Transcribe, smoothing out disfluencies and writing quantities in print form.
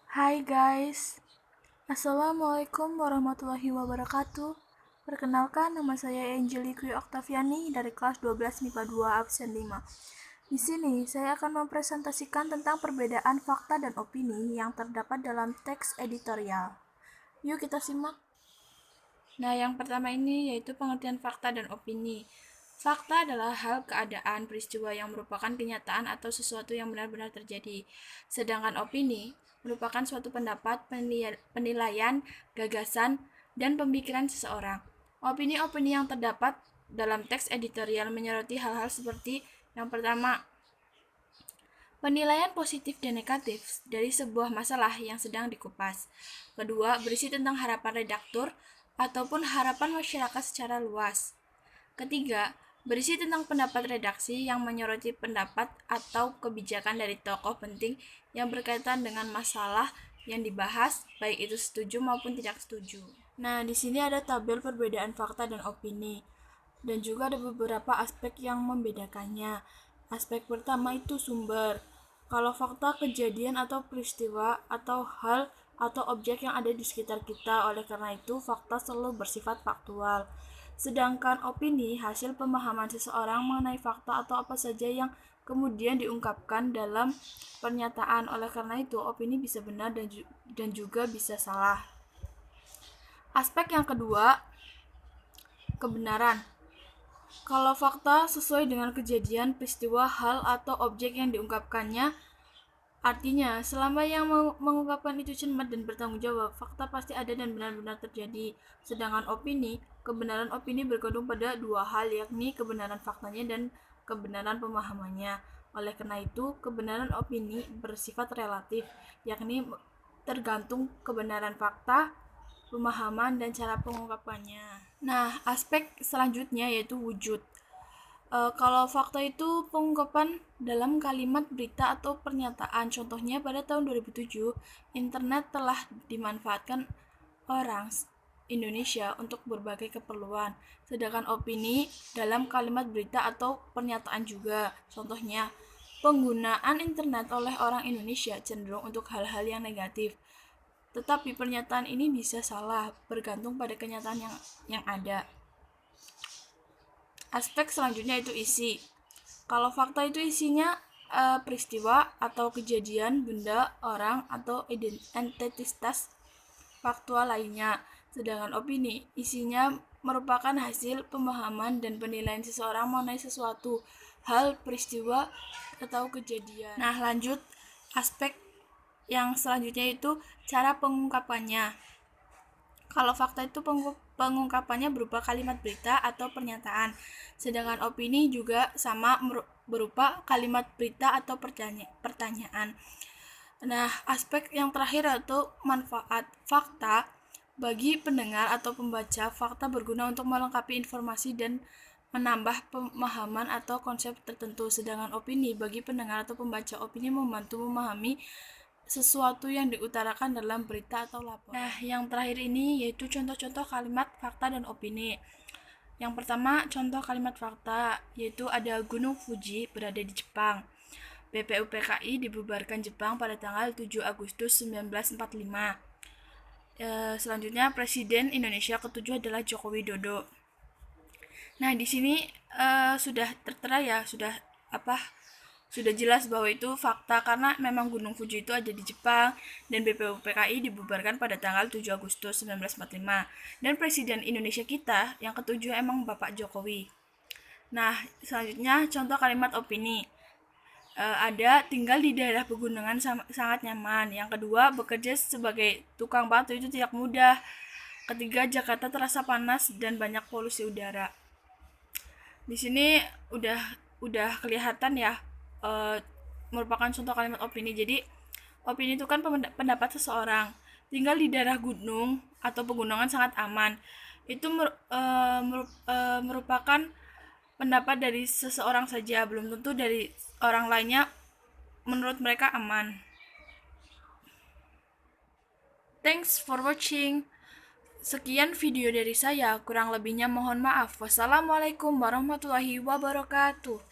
Hai guys, Assalamualaikum warahmatullahi wabarakatuh. Perkenalkan, nama saya Angeli Kwi Oktaviani dari kelas 12 MIPA 2 absen 5. Di sini saya akan mempresentasikan tentang perbedaan fakta dan opini yang terdapat dalam teks editorial. Yuk kita simak. Nah, yang pertama ini yaitu pengertian fakta dan opini. Fakta adalah hal, keadaan, peristiwa yang merupakan kenyataan atau sesuatu yang benar-benar terjadi. Sedangkan opini merupakan suatu pendapat, penilaian, gagasan, dan pemikiran seseorang. Opini-opini yang terdapat dalam teks editorial menyoroti hal-hal seperti yang pertama, penilaian positif dan negatif dari sebuah masalah yang sedang dikupas. Kedua, berisi tentang harapan redaktur ataupun harapan masyarakat secara luas. Ketiga, berisi tentang pendapat redaksi yang menyoroti pendapat atau kebijakan dari tokoh penting yang berkaitan dengan masalah yang dibahas, baik itu setuju maupun tidak setuju. Nah, di sini ada tabel perbedaan fakta dan opini, dan juga ada beberapa aspek yang membedakannya. Aspek pertama itu sumber. Kalau fakta kejadian atau peristiwa atau hal atau objek yang ada di sekitar kita, oleh karena itu fakta selalu bersifat faktual. Sedangkan opini hasil pemahaman seseorang mengenai fakta atau apa saja yang kemudian diungkapkan dalam pernyataan. Oleh karena itu, opini bisa benar dan juga bisa salah. Aspek yang kedua, kebenaran. Kalau fakta sesuai dengan kejadian, peristiwa, hal, atau objek yang diungkapkannya, artinya selama yang mengungkapkan itu cermat dan bertanggung jawab, fakta pasti ada dan benar-benar terjadi. Sedangkan opini, kebenaran opini bergantung pada dua hal, yakni kebenaran faktanya dan kebenaran pemahamannya. Oleh karena itu, kebenaran opini bersifat relatif, yakni tergantung kebenaran fakta, pemahaman, dan cara pengungkapannya. Nah, aspek selanjutnya yaitu wujud. Kalau fakta itu pengungkapan dalam kalimat berita atau pernyataan. Contohnya pada tahun 2007, internet telah dimanfaatkan orang Indonesia untuk berbagai keperluan. Sedangkan opini dalam kalimat berita atau pernyataan juga. Contohnya, penggunaan internet oleh orang Indonesia cenderung untuk hal-hal yang negatif. Tetapi pernyataan ini bisa salah, bergantung pada kenyataan yang ada. Aspek selanjutnya itu isi. Kalau fakta itu isinya peristiwa atau kejadian, benda, orang, atau entitas faktual lainnya. Sedangkan opini isinya merupakan hasil pemahaman dan penilaian seseorang mengenai sesuatu hal, peristiwa, atau kejadian. Nah, lanjut aspek yang selanjutnya itu cara pengungkapannya. Kalau fakta itu pengungkapannya berupa kalimat berita atau pernyataan, sedangkan opini juga sama berupa kalimat berita atau pertanyaan. Nah, aspek yang terakhir yaitu manfaat. Fakta bagi pendengar atau pembaca, fakta berguna untuk melengkapi informasi dan menambah pemahaman atau konsep tertentu, sedangkan opini bagi pendengar atau pembaca, opini membantu memahami sesuatu yang diutarakan dalam berita atau laporan. Nah, yang terakhir ini yaitu contoh-contoh kalimat fakta dan opini. Yang pertama, contoh kalimat fakta yaitu ada Gunung Fuji berada di Jepang. BPUPKI dibubarkan Jepang pada tanggal 7 Agustus 1945. Selanjutnya, Presiden Indonesia ketujuh adalah Joko Widodo. Nah, di sini sudah tertera ya, sudah jelas bahwa itu fakta karena memang Gunung Fuji itu ada di Jepang dan BPUPKI dibubarkan pada tanggal 7 Agustus 1945. Dan Presiden Indonesia kita yang ketujuh emang Bapak Jokowi. Nah, selanjutnya contoh kalimat opini. Ada tinggal di daerah pegunungan sangat nyaman. Yang kedua, bekerja sebagai tukang batu itu tidak mudah. Ketiga, Jakarta terasa panas dan banyak polusi udara. Di sini udah kelihatan ya, merupakan contoh kalimat opini. Jadi opini itu kan pendapat seseorang. Tinggal di daerah gunung atau pegunungan sangat aman. Itu merupakan pendapat dari seseorang saja, belum tentu dari orang lainnya menurut mereka aman. Thanks for watching. Sekian video dari saya, kurang lebihnya mohon maaf. Wassalamualaikum warahmatullahi wabarakatuh.